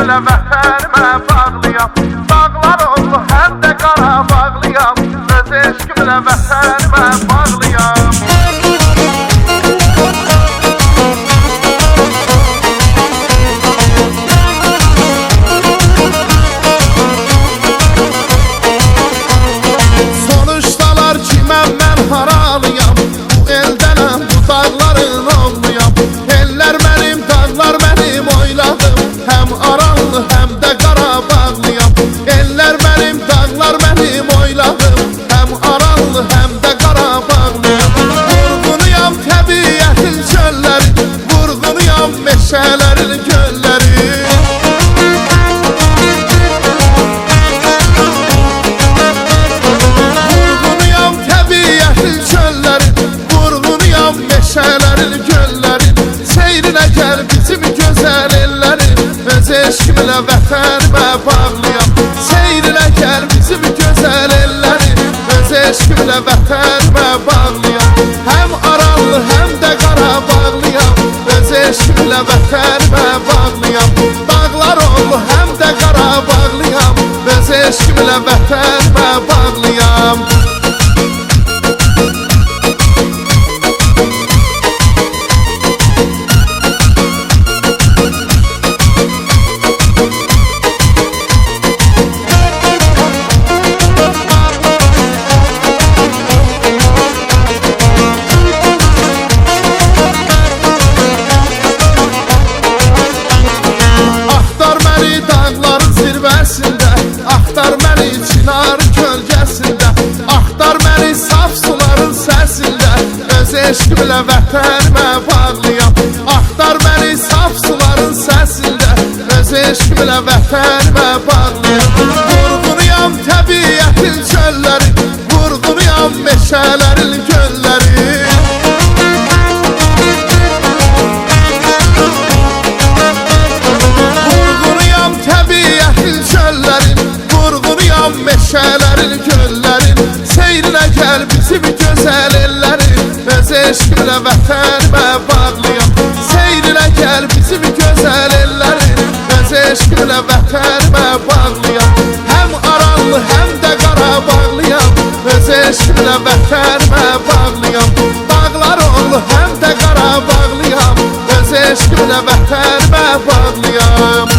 eşkimlə vətənimə bağlıyam. Dağlar oldu həm də Qarabağlıyam, öz eşkimlə vətənimə bağlıyam. Soruşdalar ki mən haralıyam, bu eldənəm, bu dağların oğluyam. Eller mənim, dağlar mənim oyladım, həm Aranlı həm də Qarabağlıyam. Eller mənim, dağlar mənim oyladım, həm Aranlı həm də Qarabağlıyam. Vurğunuyam təbiətin çölləri, vurğunuyam meşələrin gölləri. Vurğunuyam təbiətin çölləri, vurğunuyam meşələrin gölləri. Seyrinə gəl bizim gözəl elləri, öz eşkimlə vətənimə bağlıyam. Seyrinə gəl bizim gözəl elləri, öz eşkimlə vətənimə bağlıyam. Həm Aranlı həm də Qarabağlıyam, öz eşkimlə vətənimə bağlıyam. Dağlar oğlu həm də Qarabağlıyam, öz eşkimlə vətənimə bağlıyam. Axtar məni çinarın kölgəsində, axtar məni saf suların səsində, öz eşkimlə vətənimə bağlıyam. Axtar məni saf suların səsində, öz eşkimlə vətənimə bağlıyam. Vurğunuyam təbiətin çölləri, vurğunuyam meşələrin gölləri. Vurğunuyam təbiətin çölləri, vurğunuyam meşələrin göllərin. Seyrinə gəl bizim gözəl ellərin, öz eşkimlə vətənimə bağlıyam. Seyrinə gəl bizim gözəl ellərin, öz eşkimlə vətənimə bağlıyam. Həm Aranlı həm də Qarabağlıyam, öz eşkimlə vətənimə bağlıyam. Dağlar oğlu həm də Qarabağlıyam, öz eşkimlə vətənimə bağlıyam.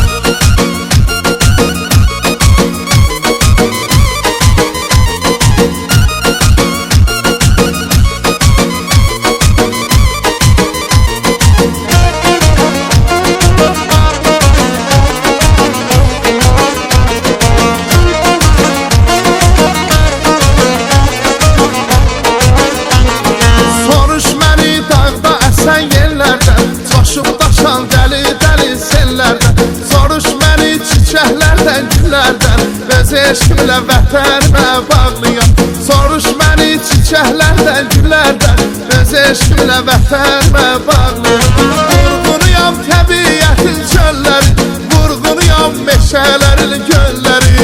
Soruş məni çiçəklərdən, güllərdən, öz eşkimlə vətənimə bağlıyam. Soruş məni çiçəklərdən, güllərdən, öz eşkimlə vətənimə bağlıyam. Vurğunuyam təbiətin çölləri, vurğunuyam meşələrin gölləri.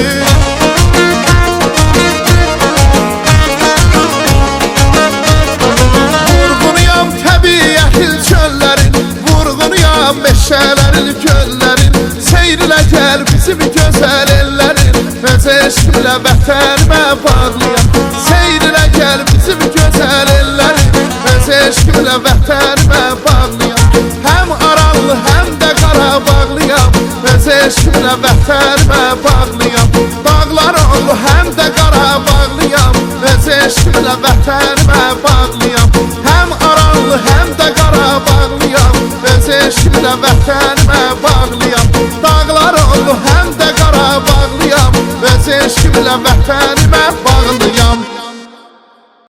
Vurğunuyam təbiətin çölləri, vurğunuyam meşələrin göllərin. Seyrinə gəl bizim gözəl ellərin, öz eşkimlə vətənimə bağlıyam. Seyrinə gəl bizim gözəl ellərin, öz eşkimlə vətənimə bağlıyam. Həm Aranlı həm də Qarabağlıyam, öz eşkimlə vətənimə bağlıyam. Dağlar oğlu həm də Qarabağlıyam, öz eşkimlə vətənimə bağlıyam. Həm Aranlı həm də Qarabağlıyam, öz eşkimlə vətənimə bağlıyam. Dağlar oğlu həm də Qarabağlıyam, öz eşkimlə vətənimə